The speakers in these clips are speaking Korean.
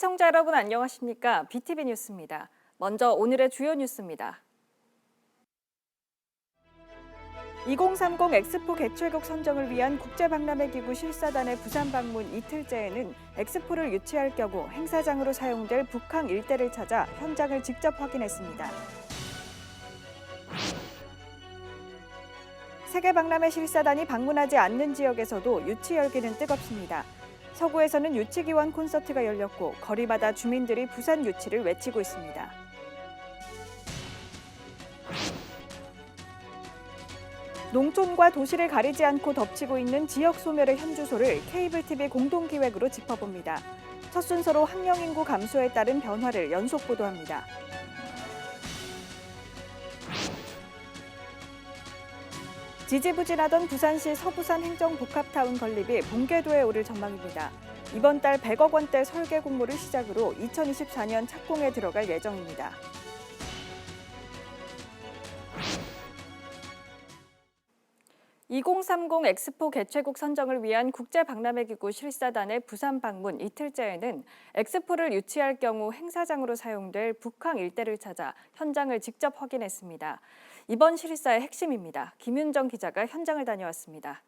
시청자 여러분 안녕하십니까? BTV 뉴스입니다. 먼저 오늘의 주요 뉴스입니다. 2030 엑스포 개최국 선정을 위한 국제박람회기구 실사단의 부산 방문 이틀째에는 엑스포를 유치할 경우 행사장으로 사용될 북항 일대를 찾아 현장을 직접 확인했습니다. 세계박람회 실사단이 방문하지 않는 지역에서도 유치 열기는 뜨겁습니다. 서구에서는 유치기원 콘서트가 열렸고 거리마다 주민들이 부산 유치를 외치고 있습니다. 농촌과 도시를 가리지 않고 덮치고 있는 지역 소멸의 현주소를 케이블 TV 공동기획으로 짚어봅니다. 첫 순서로 학령 인구 감소에 따른 변화를 연속 보도합니다. 지지부진하던 부산시 서부산 행정복합타운 건립이 본궤도에 오를 전망입니다. 이번 달 100억 원대 설계 공모를 시작으로 2024년 착공에 들어갈 예정입니다. (2030) 엑스포 개최국 선정을 위한 국제박람회기구 실사단의 부산 방문 이틀째에는 엑스포를 유치할 경우 행사장으로 사용될 북항 일대를 찾아 현장을 직접 확인했습니다. 이번 실사의 핵심입니다. 김윤정 기자가 현장을 다녀왔습니다.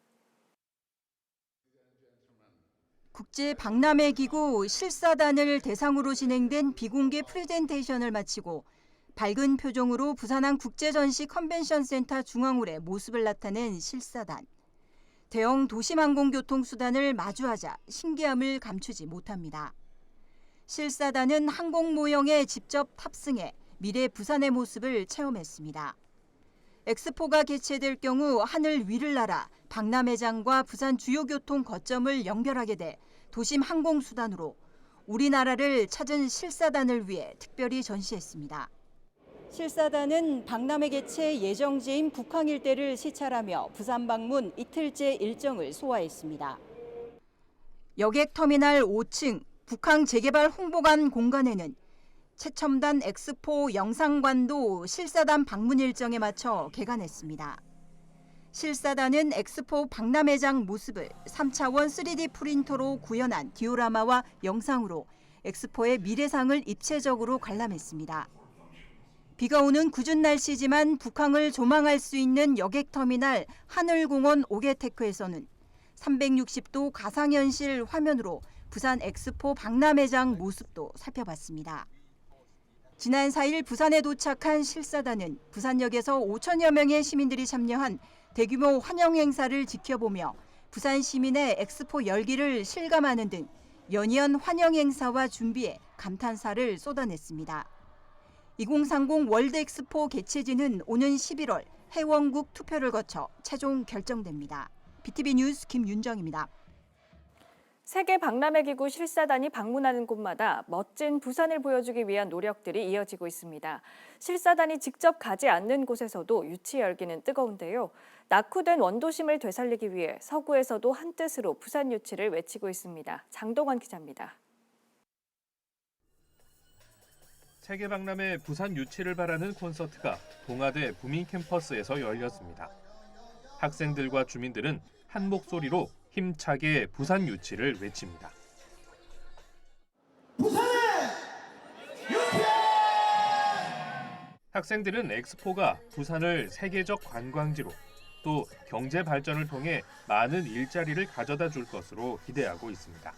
국제박람회기구 실사단을 대상으로 진행된 비공개 프레젠테이션을 마치고 밝은 표정으로 부산항 국제전시 컨벤션센터 중앙홀에 모습을 나타낸 실사단. 대형 도심항공교통수단을 마주하자 신기함을 감추지 못합니다. 실사단은 항공 모형에 직접 탑승해 미래 부산의 모습을 체험했습니다. 엑스포가 개최될 경우 하늘 위를 날아 박람회장과 부산 주요 교통 거점을 연결하게 돼 도심 항공수단으로 우리나라를 찾은 실사단을 위해 특별히 전시했습니다. 실사단은 박람회 개최 예정지인 북항 일대를 시찰하며 부산 방문 이틀째 일정을 소화했습니다. 여객터미널 5층 북항 재개발 홍보관 공간에는 최첨단 엑스포 영상관도 실사단 방문 일정에 맞춰 개관했습니다. 실사단은 엑스포 박람회장 모습을 3차원 3D 프린터로 구현한 디오라마와 영상으로 엑스포의 미래상을 입체적으로 관람했습니다. 비가 오는 궂은 날씨지만 북항을 조망할 수 있는 여객터미널 하늘공원 오게테크에서는 360도 가상현실 화면으로 부산 엑스포 박람회장 모습도 살펴봤습니다. 지난 4일 부산에 도착한 실사단은 부산역에서 5천여 명의 시민들이 참여한 대규모 환영 행사를 지켜보며 부산 시민의 엑스포 열기를 실감하는 등 연이은 환영 행사와 준비에 감탄사를 쏟아냈습니다. 2030 월드 엑스포 개최지는 오는 11월 회원국 투표를 거쳐 최종 결정됩니다. BTV 뉴스 김윤정입니다. 세계박람회기구 실사단이 방문하는 곳마다 멋진 부산을 보여주기 위한 노력들이 이어지고 있습니다. 실사단이 직접 가지 않는 곳에서도 유치 열기는 뜨거운데요. 낙후된 원도심을 되살리기 위해 서구에서도 한뜻으로 부산 유치를 외치고 있습니다. 장동원 기자입니다. 세계박람회 부산 유치를 바라는 콘서트가 동아대 부민 캠퍼스에서 열렸습니다. 학생들과 주민들은 한 목소리로 힘차게 부산 유치를 외칩니다. 부산의 유치! 학생들은 엑스포가 부산을 세계적 관광지로 또 경제 발전을 통해 많은 일자리를 가져다 줄 것으로 기대하고 있습니다.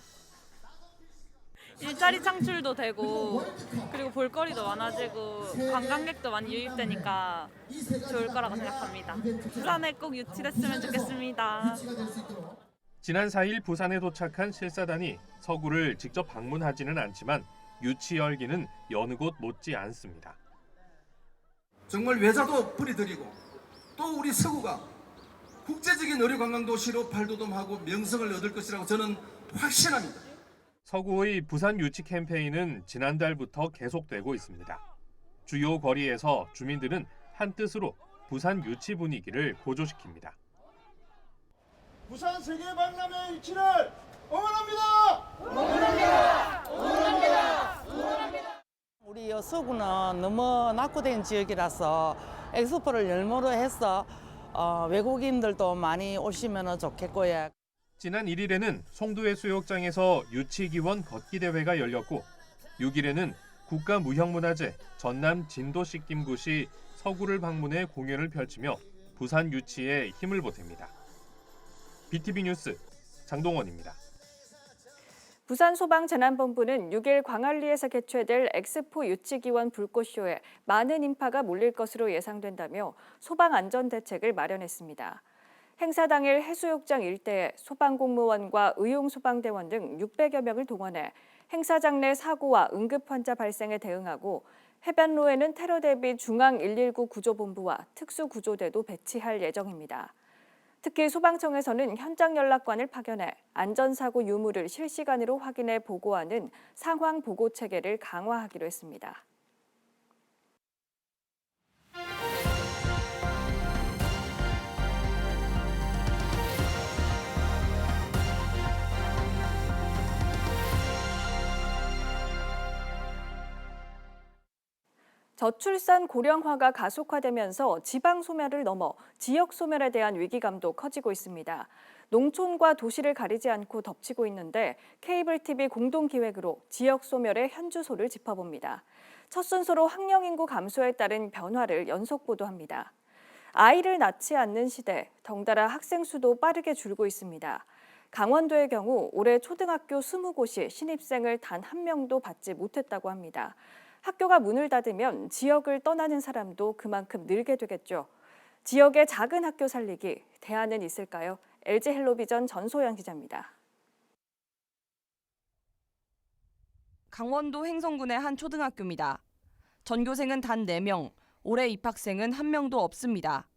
일자리 창출도 되고 그리고 볼거리도 많아지고 관광객도 많이 유입되니까 좋을 거라고 생각합니다. 부산에 꼭 유치됐으면 좋겠습니다. 지난 4일 부산에 도착한 실사단이 서구를 직접 방문하지는 않지만 유치 열기는 여느 곳 못지 않습니다. 정말 외자도 뿌리들이고 또 우리 서구가 국제적인 의료관광도시로 발돋움하고 명성을 얻을 것이라고 저는 확신합니다. 서구의 부산 유치 캠페인은 지난달부터 계속되고 있습니다. 주요 거리에서 주민들은 한뜻으로 부산 유치 분위기를 고조시킵니다. 부산 세계박람회 유치를 응원합니다! 응원합니다! 응원합니다! 응원합니다! 우리 서구는 너무 낙후된 지역이라서 엑스포를 열모로 해서 외국인들도 많이 오시면 좋겠고요. 지난 1일에는 송도해 수욕장에서 유치기원 걷기 대회가 열렸고 6일에는 국가무형문화재 전남 진도식김굿이 서구를 방문해 공연을 펼치며 부산 유치에 힘을 보탭니다. BTV 뉴스 장동원입니다. 부산소방재난본부는 6일 광안리에서 개최될 엑스포 유치기원 불꽃쇼에 많은 인파가 몰릴 것으로 예상된다며 소방안전대책을 마련했습니다. 행사 당일 해수욕장 일대에 소방공무원과 의용소방대원 등 600여 명을 동원해 행사장 내 사고와 응급환자 발생에 대응하고 해변로에는 테러 대비 중앙 119 구조본부와 특수구조대도 배치할 예정입니다. 특히 소방청에서는 현장 연락관을 파견해 안전사고 유무를 실시간으로 확인해 보고하는 상황 보고 체계를 강화하기로 했습니다. 저출산 고령화가 가속화되면서 지방 소멸을 넘어 지역 소멸에 대한 위기감도 커지고 있습니다. 농촌과 도시를 가리지 않고 덮치고 있는데 케이블 TV 공동 기획으로 지역 소멸의 현주소를 짚어봅니다. 첫 순서로 학령 인구 감소에 따른 변화를 연속 보도합니다. 아이를 낳지 않는 시대, 덩달아 학생 수도 빠르게 줄고 있습니다. 강원도의 경우 올해 초등학교 20곳이 신입생을 단 한 명도 받지 못했다고 합니다. 학교가 문을 닫으면 지역을 떠나는 사람도 그만큼 늘게 되겠죠. 지역의 작은 학교 살리기, 대안은 있을까요? LG 헬로비전 전소연 기자입니다. 강원도 횡성군의 한 초등학교입니다. 전교생은 단 4명, 올해 입학생은 1명도 없습니다.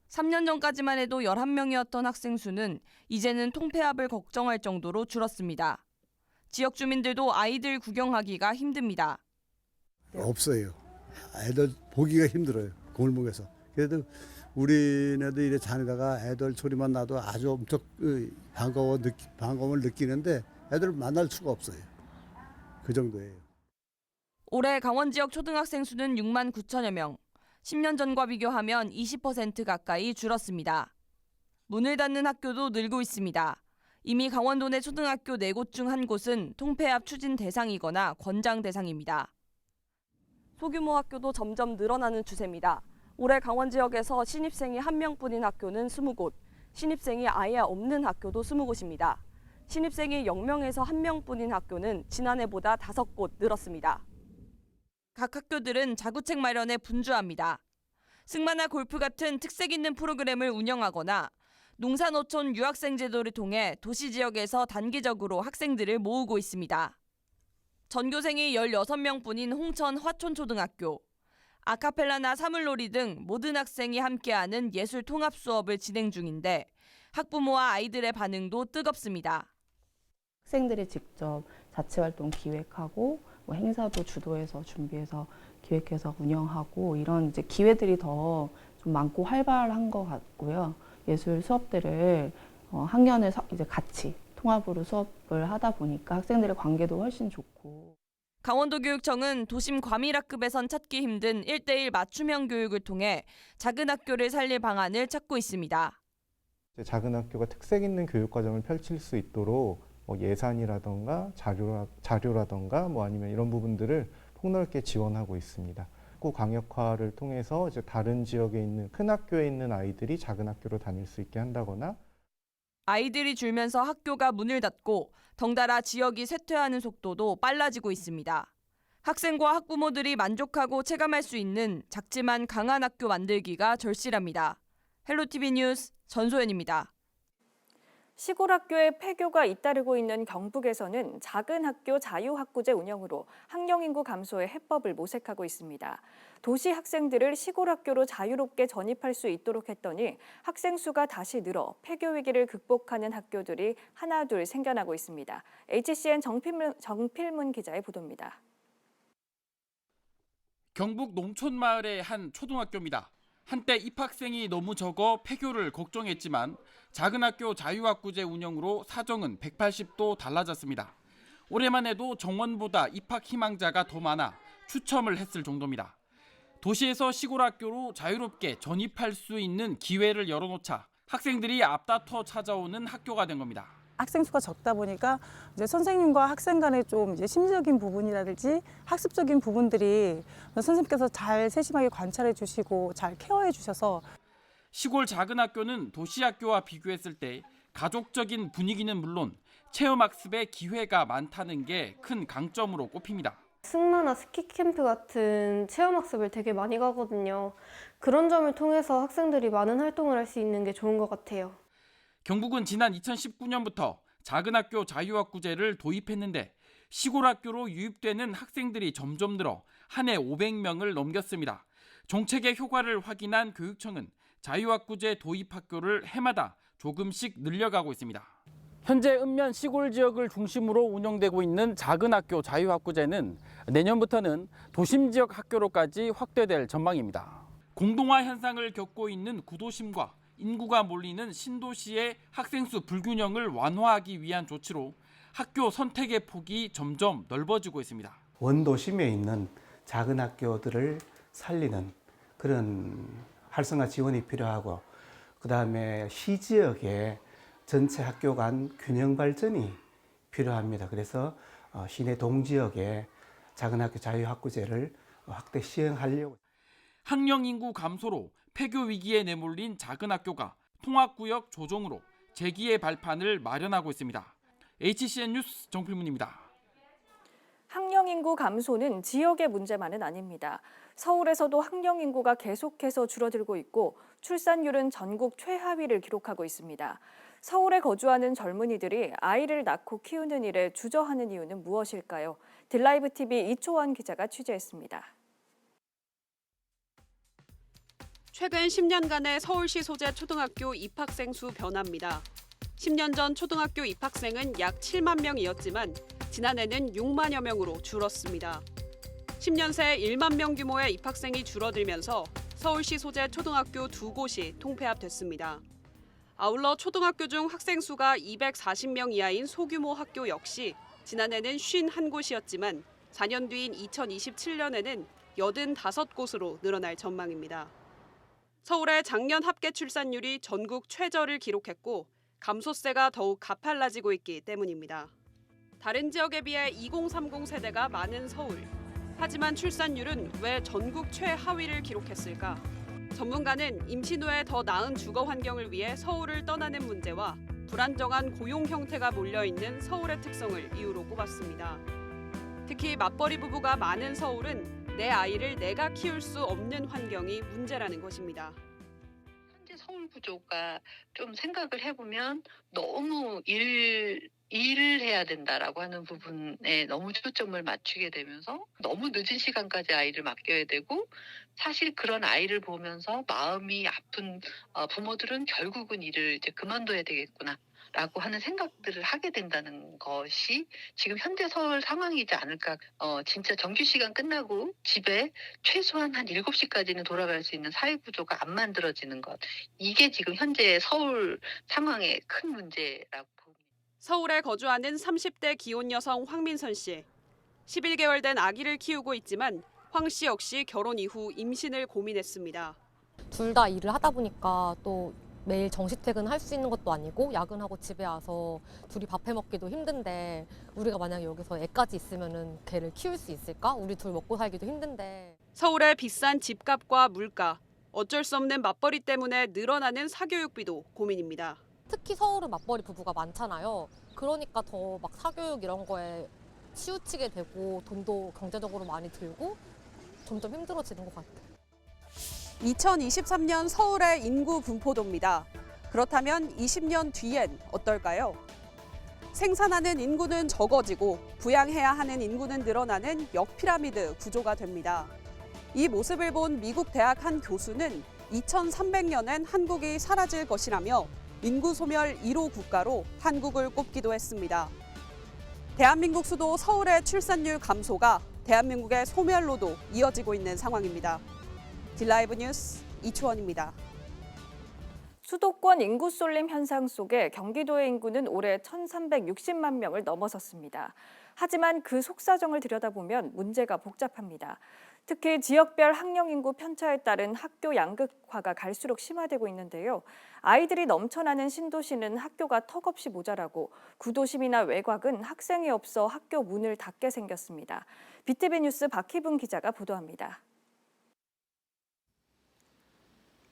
3년 전까지만 해도 11명이었던 학생 수는 이제는 통폐합을 걱정할 정도로 줄었습니다. 지역 주민들도 아이들 구경하기가 힘듭니다. 없어요. 애들 보기가 힘들어요. 골목에서. 그래도 우리네도 이래 다니다가 애들 소리만 나도 아주 엄청 반가움을 느끼는데 애들을 만날 수가 없어요. 그 정도예요. 올해 강원 지역 초등학생 수는 6만 9천여 명. 10년 전과 비교하면 20% 가까이 줄었습니다. 문을 닫는 학교도 늘고 있습니다. 이미 강원도 내 초등학교 4곳 중 1곳은 통폐합 추진 대상이거나 권장 대상입니다. 소규모 학교도 점점 늘어나는 추세입니다. 올해 강원 지역에서 신입생이 1명뿐인 학교는 20곳, 신입생이 아예 없는 학교도 20곳입니다. 신입생이 0명에서 1명뿐인 학교는 지난해보다 5곳 늘었습니다. 각 학교들은 자구책 마련에 분주합니다. 승마나 골프 같은 특색 있는 프로그램을 운영하거나 농사노촌 유학생 제도를 통해 도시 지역에서 단기적으로 학생들을 모으고 있습니다. 전교생이 16명뿐인 홍천 화촌초등학교, 아카펠라나 사물놀이 등 모든 학생이 함께하는 예술 통합 수업을 진행 중인데 학부모와 아이들의 반응도 뜨겁습니다. 학생들이 직접 자치활동 기획하고 행사도 주도해서 준비해서 기획해서 운영하고 이런 이제 기회들이 더 좀 많고 활발한 것 같고요. 예술 수업들을 학년을 이제 같이 통합으로 수업을 하다 보니까 학생들의 관계도 훨씬 좋고. 강원도 교육청은 도심 과밀학급에선 찾기 힘든 1:1 맞춤형 교육을 통해 작은 학교를 살릴 방안을 찾고 있습니다. 작은 학교가 특색 있는 교육 과정을 펼칠 수 있도록 예산이라던가 자료라던가 아니면 이런 부분들을 폭넓게 지원하고 있습니다. 학교 강역화를 통해서 이제 다른 지역에 있는 큰 학교에 있는 아이들이 작은 학교로 다닐 수 있게 한다거나 아이들이 줄면서 학교가 문을 닫고 덩달아 지역이 쇠퇴하는 속도도 빨라지고 있습니다. 학생과 학부모들이 만족하고 체감할 수 있는 작지만 강한 학교 만들기가 절실합니다. 헬로티비 뉴스 전소연입니다. 시골 학교의 폐교가 잇따르고 있는 경북에서는 작은 학교 자유학구제 운영으로 학령 인구 감소의 해법을 모색하고 있습니다. 도시 학생들을 시골 학교로 자유롭게 전입할 수 있도록 했더니 학생 수가 다시 늘어 폐교 위기를 극복하는 학교들이 하나둘 생겨나고 있습니다. HCN 정필문 기자의 보도입니다. 경북 농촌 마을의 한 초등학교입니다. 한때 입학생이 너무 적어 폐교를 걱정했지만 작은 학교 자유학구제 운영으로 사정은 180도 달라졌습니다. 올해만 해도 정원보다 입학 희망자가 더 많아 추첨을 했을 정도입니다. 도시에서 시골 학교로 자유롭게 전입할 수 있는 기회를 열어놓자 학생들이 앞다퉈 찾아오는 학교가 된 겁니다. 학생 수가 적다 보니까 이제 선생님과 학생 간의 좀 이제 심리적인 부분이라든지 학습적인 부분들이 선생님께서 잘 세심하게 관찰해 주시고 잘 케어해 주셔서 시골 작은 학교는 도시 학교와 비교했을 때 가족적인 분위기는 물론 체험학습의 기회가 많다는 게 큰 강점으로 꼽힙니다. 승마나 스키 캠프 같은 체험학습을 되게 많이 가거든요. 그런 점을 통해서 학생들이 많은 활동을 할 수 있는 게 좋은 것 같아요. 경북은 지난 2019년부터 작은 학교 자유학구제를 도입했는데 시골 학교로 유입되는 학생들이 점점 늘어 한 해 500명을 넘겼습니다. 정책의 효과를 확인한 교육청은 자유학구제 도입 학교를 해마다 조금씩 늘려가고 있습니다. 현재 읍면 시골 지역을 중심으로 운영되고 있는 작은 학교 자유학구제는 내년부터는 도심 지역 학교로까지 확대될 전망입니다. 공동화 현상을 겪고 있는 구도심과 인구가 몰리는 신도시의 학생 수 불균형을 완화하기 위한 조치로 학교 선택의 폭이 점점 넓어지고 있습니다. 원도심에 있는 작은 학교들을 살리는 그런 활성화 지원이 필요하고, 그다음에 시지역에 전체 학교 간 균형 발전이 필요합니다. 그래서 시내 동지역에 작은 학교 자유학구제를 확대 시행하려고. 학령 인구 감소로 폐교 위기에 내몰린 작은 학교가 통합구역 조정으로 재기의 발판을 마련하고 있습니다. HCN 뉴스 정필문입니다. 학령 인구 감소는 지역의 문제만은 아닙니다. 서울에서도 학령 인구가 계속해서 줄어들고 있고 출산율은 전국 최하위를 기록하고 있습니다. 서울에 거주하는 젊은이들이 아이를 낳고 키우는 일에 주저하는 이유는 무엇일까요? 딜라이브 TV 이초원 기자가 취재했습니다. 최근 10년간의 서울시 소재 초등학교 입학생 수 변화입니다. 10년 전 초등학교 입학생은 약 7만 명이었지만 지난해는 6만여 명으로 줄었습니다. 10년 새 1만 명 규모의 입학생이 줄어들면서 서울시 소재 초등학교 2곳이 통폐합됐습니다. 아울러 초등학교 중 학생 수가 240명 이하인 소규모 학교 역시 지난해는 51곳이었지만 4년 뒤인 2027년에는 85곳으로 늘어날 전망입니다. 서울의 작년 합계 출산율이 전국 최저를 기록했고 감소세가 더욱 가팔라지고 있기 때문입니다. 다른 지역에 비해 2030 세대가 많은 서울. 하지만 출산율은 왜 전국 최하위를 기록했을까? 전문가는 임신 후에 더 나은 주거 환경을 위해 서울을 떠나는 문제와 불안정한 고용 형태가 몰려있는 서울의 특성을 이유로 꼽았습니다. 특히 맞벌이 부부가 많은 서울은 내 아이를 내가 키울 수 없는 환경이 문제라는 것입니다. 현재 서울 구조가 좀 생각을 해보면 너무 일을 해야 된다라고 하는 부분에 너무 초점을 맞추게 되면서 너무 늦은 시간까지 아이를 맡겨야 되고, 사실 그런 아이를 보면서 마음이 아픈 부모들은 결국은 일을 이제 그만둬야 되겠구나 라고 하는 생각들을 하게 된다는 것이 지금 현재 서울 상황이지 않을까. 진짜 정규시간 끝나고 집에 최소한 한 7시까지는 돌아갈 수 있는 사회구조가 안 만들어지는 것. 이게 지금 현재 서울 상황의 큰 문제라고 봅니다. 서울에 거주하는 30대 기혼 여성 황민선 씨. 11개월 된 아기를 키우고 있지만 황 씨 역시 결혼 이후 임신을 고민했습니다. 둘 다 일을 하다 보니까 또 매일 정시퇴근 할 수 있는 것도 아니고 야근하고 집에 와서 둘이 밥 해먹기도 힘든데 우리가 만약에 여기서 애까지 있으면은 걔를 키울 수 있을까? 우리 둘 먹고 살기도 힘든데. 서울의 비싼 집값과 물가, 어쩔 수 없는 맞벌이 때문에 늘어나는 사교육비도 고민입니다. 특히 서울은 맞벌이 부부가 많잖아요. 그러니까 더 막 사교육 이런 거에 치우치게 되고 돈도 경제적으로 많이 들고 점점 힘들어지는 것 같아요. 2023년 서울의 인구 분포도입니다. 그렇다면 20년 뒤엔 어떨까요? 생산하는 인구는 적어지고 부양해야 하는 인구는 늘어나는 역피라미드 구조가 됩니다. 이 모습을 본 미국 대학 한 교수는 2300년엔 한국이 사라질 것이라며 인구 소멸 1호 국가로 한국을 꼽기도 했습니다. 대한민국 수도 서울의 출산율 감소가 대한민국의 소멸로도 이어지고 있는 상황입니다. 딜라이브 뉴스 이초원입니다. 수도권 인구 쏠림 현상 속에 경기도의 인구는 올해 1,360만 명을 넘어섰습니다. 하지만 그 속사정을 들여다보면 문제가 복잡합니다. 특히 지역별 학령 인구 편차에 따른 학교 양극화가 갈수록 심화되고 있는데요. 아이들이 넘쳐나는 신도시는 학교가 턱없이 모자라고 구도심이나 외곽은 학생이 없어 학교 문을 닫게 생겼습니다. BTV 뉴스 박희분 기자가 보도합니다.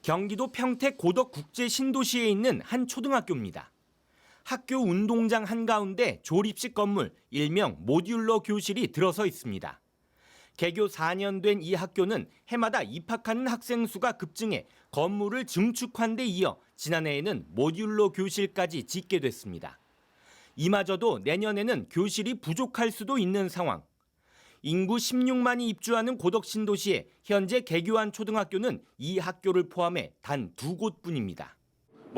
경기도 평택 고덕 국제 신도시에 있는 한 초등학교입니다. 학교 운동장 한가운데 조립식 건물, 일명 모듈러 교실이 들어서 있습니다. 개교 4년 된 이 학교는 해마다 입학하는 학생 수가 급증해 건물을 증축한 데 이어 지난해에는 모듈러 교실까지 짓게 됐습니다. 이마저도 내년에는 교실이 부족할 수도 있는 상황. 인구 16만이 입주하는 고덕 신도시에 현재 개교한 초등학교는 이 학교를 포함해 단 2곳뿐입니다.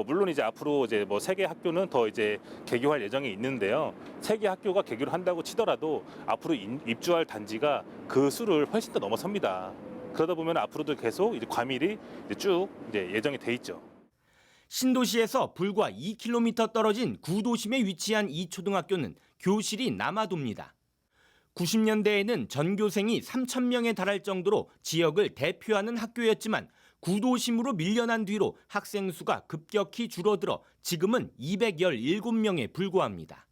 물론 이제 앞으로 이제 3개 학교는 더 이제 개교할 예정이 있는데요. 3개 학교가 개교를 한다고 치더라도 앞으로 입주할 단지가 그 수를 훨씬 더 넘어섭니다. 그러다 보면 앞으로도 계속 이제 과밀이 쭉 이제 예정이 돼 있죠. 신도시에서 불과 2km 떨어진 구도심에 위치한 이 초등학교는 교실이 남아돕니다. 90년대에는 전교생이 3,000명에 달할 정도로 지역을 대표하는 학교였지만 구도심으로 밀려난 뒤로 학생 수가 급격히 줄어들어 지금은 217명에 불과합니다.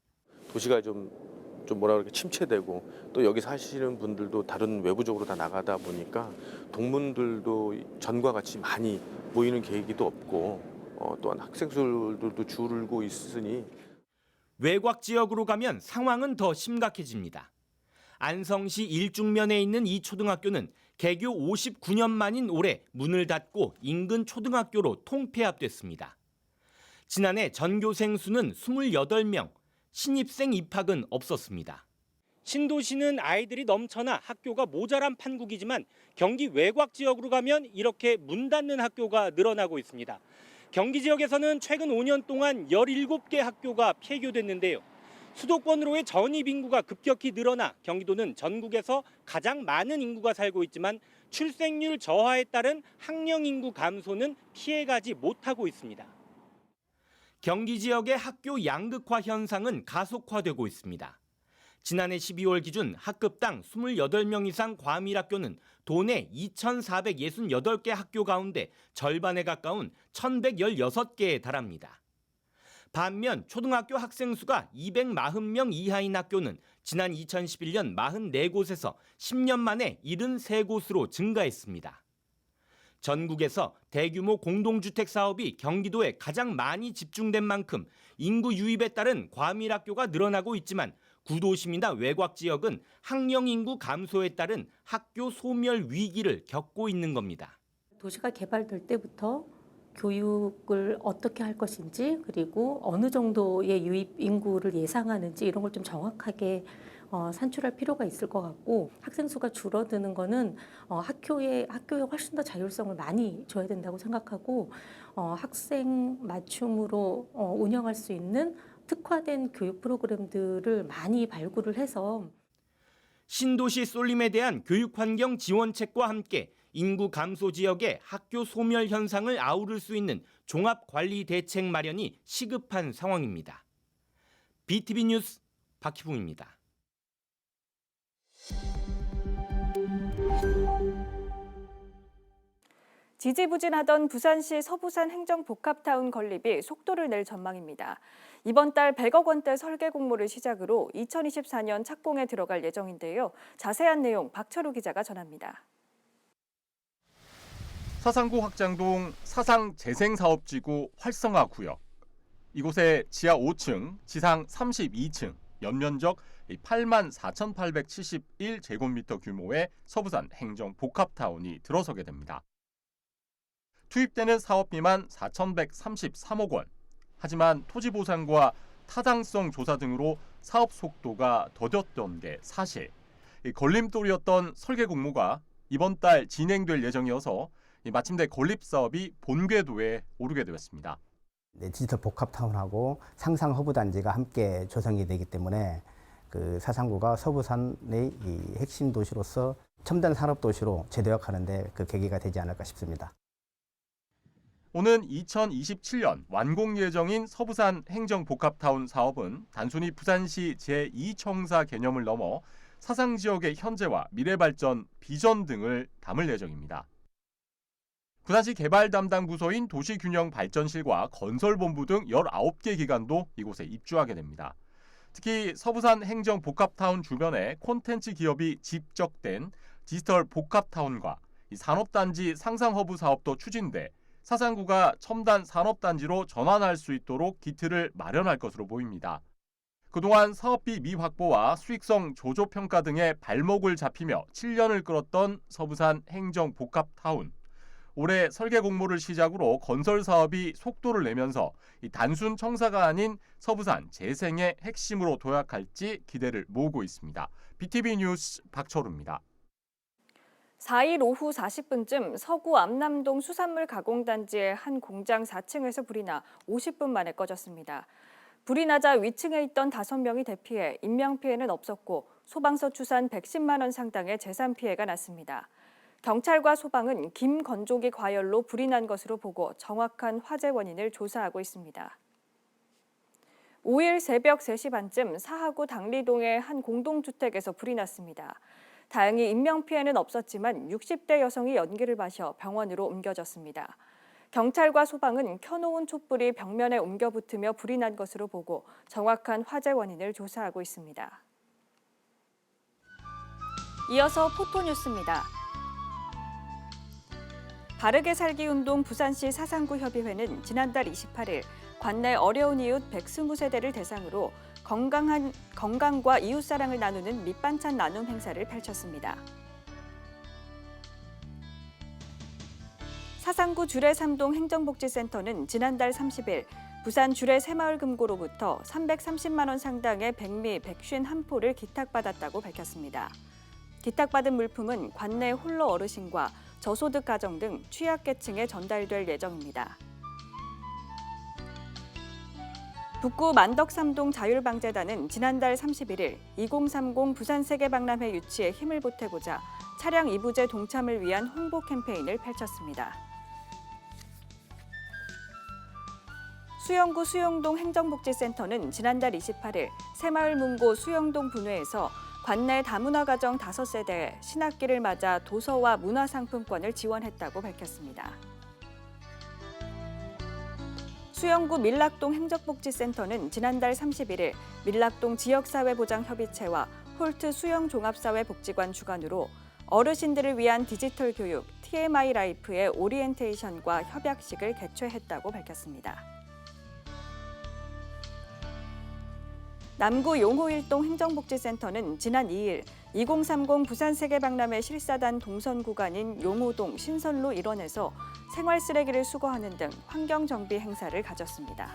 도시가 좀 뭐라 그럴까 침체되고 또 여기 사시는 분들도 다른 외부적으로 다 나가다 보니까 동문들도 전과 같이 많이 모이는 계획도 없고 또한 학생 수들도 줄고 있으니 외곽 지역으로 가면 상황은 더 심각해집니다. 안성시 일중면에 있는 이 초등학교는 개교 59년 만인 올해 문을 닫고 인근 초등학교로 통폐합됐습니다. 지난해 전교생 수는 28명, 신입생 입학은 없었습니다. 신도시는 아이들이 넘쳐나 학교가 모자란 판국이지만 경기 외곽 지역으로 가면 이렇게 문 닫는 학교가 늘어나고 있습니다. 경기 지역에서는 최근 5년 동안 17개 학교가 폐교됐는데요. 수도권으로의 전입 인구가 급격히 늘어나 경기도는 전국에서 가장 많은 인구가 살고 있지만 출생률 저하에 따른 학령 인구 감소는 피해가지 못하고 있습니다. 경기 지역의 학교 양극화 현상은 가속화되고 있습니다. 지난해 12월 기준 학급당 28명 이상 과밀학교는 도내 2,468개 학교 가운데 절반에 가까운 1,116개에 달합니다. 반면 초등학교 학생 수가 240명 이하인 학교는 지난 2011년 44곳에서 10년 만에 73곳으로 증가했습니다. 전국에서 대규모 공동주택 사업이 경기도에 가장 많이 집중된 만큼 인구 유입에 따른 과밀학교가 늘어나고 있지만 구도심이나 외곽 지역은 학령 인구 감소에 따른 학교 소멸 위기를 겪고 있는 겁니다. 도시가 개발될 때부터 교육을 어떻게 할 것인지 그리고 어느 정도의 유입 인구를 예상하는지 이런 걸 좀 정확하게 산출할 필요가 있을 것 같고 학생 수가 줄어드는 거는 학교에 훨씬 더 자율성을 많이 줘야 된다고 생각하고 학생 맞춤으로 운영할 수 있는 특화된 교육 프로그램들을 많이 발굴을 해서 신도시 쏠림에 대한 교육환경 지원책과 함께 인구 감소 지역의 학교 소멸 현상을 아우를 수 있는 종합관리 대책 마련이 시급한 상황입니다. BTV 뉴스 박희붕입니다. 지지부진하던 부산시 서부산 행정복합타운 건립이 속도를 낼 전망입니다. 이번 달 100억 원대 설계 공모를 시작으로 2024년 착공에 들어갈 예정인데요. 자세한 내용 박철우 기자가 전합니다. 사상구 확장동 사상재생사업지구 활성화 구역. 이곳에 지하 5층, 지상 32층, 연면적 84,871제곱미터 규모의 서부산 행정복합타운이 들어서게 됩니다. 투입되는 사업비만 4,133억 원. 하지만 토지 보상과 타당성 조사 등으로 사업 속도가 더뎠던 게 사실. 걸림돌이었던 설계 공모가 이번 달 진행될 예정이어서 마침내 건립 사업이 본궤도에 오르게 되었습니다. 디지털 복합타운하고 상상 허브 단지가 함께 조성이 되기 때문에 그 사상구가 서부산의 이 핵심 도시로서 첨단 산업 도시로 재도약하는데 그 계기가 되지 않을까 싶습니다. 오는 2027년 완공 예정인 서부산 행정복합타운 사업은 단순히 부산시 제2청사 개념을 넘어 사상 지역의 현재와 미래 발전, 비전 등을 담을 예정입니다. 부산시 개발 담당 부서인 도시균형발전실과 건설본부 등 19개 기관도 이곳에 입주하게 됩니다. 특히 서부산 행정복합타운 주변에 콘텐츠 기업이 집적된 디지털 복합타운과 산업단지 상상허브 사업도 추진돼 사상구가 첨단 산업단지로 전환할 수 있도록 기틀을 마련할 것으로 보입니다. 그동안 사업비 미확보와 수익성 조조평가 등의 발목을 잡히며 7년을 끌었던 서부산 행정복합타운. 올해 설계 공모를 시작으로 건설 사업이 속도를 내면서 단순 청사가 아닌 서부산 재생의 핵심으로 도약할지 기대를 모으고 있습니다. BTV 뉴스 박철우입니다. 4일 오후 40분쯤 서구 암남동 수산물 가공단지의 한 공장 4층에서 불이 나 50분 만에 꺼졌습니다. 불이 나자 위층에 있던 5명이 대피해 인명피해는 없었고 소방서 추산 110만 원 상당의 재산 피해가 났습니다. 경찰과 소방은 김 건조기 과열로 불이 난 것으로 보고 정확한 화재 원인을 조사하고 있습니다. 5일 새벽 3시 반쯤 사하구 당리동의 한 공동주택에서 불이 났습니다. 다행히 인명피해는 없었지만 60대 여성이 연기를 마셔 병원으로 옮겨졌습니다. 경찰과 소방은 켜놓은 촛불이 벽면에 옮겨 붙으며 불이 난 것으로 보고 정확한 화재 원인을 조사하고 있습니다. 이어서 포토뉴스입니다. 바르게 살기 운동 부산시 사상구 협의회는 지난달 28일 관내 어려운 이웃 120세대를 대상으로 건강과 이웃사랑을 나누는 밑반찬 나눔 행사를 펼쳤습니다. 사상구 주례 3동 행정복지센터는 지난달 30일 부산 주례 새마을금고로부터 330만 원 상당의 백미 151포를 기탁받았다고 밝혔습니다. 기탁받은 물품은 관내 홀로 어르신과 저소득 가정 등 취약계층에 전달될 예정입니다. 북구 만덕삼동 자율방재단은 지난달 31일 2030 부산세계박람회 유치에 힘을 보태고자 차량 이부제 동참을 위한 홍보 캠페인을 펼쳤습니다. 수영구 수영동 행정복지센터는 지난달 28일 새마을 문고 수영동 분회에서 관내 다문화 가정 5세대에 신학기를 맞아 도서와 문화상품권을 지원했다고 밝혔습니다. 수영구 밀락동 행정복지센터는 지난달 31일 밀락동 지역사회보장협의체와 홀트 수영종합사회복지관 주관으로 어르신들을 위한 디지털 교육 TMI 라이프의 오리엔테이션과 협약식을 개최했다고 밝혔습니다. 남구 용호일동 행정복지센터는 지난 2일 2030 부산세계박람회 실사단 동선 구간인 용호동 신선로 일원에서 생활쓰레기를 수거하는 등 환경정비 행사를 가졌습니다.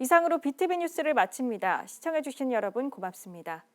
이상으로 BTV 뉴스를 마칩니다. 시청해주신 여러분 고맙습니다.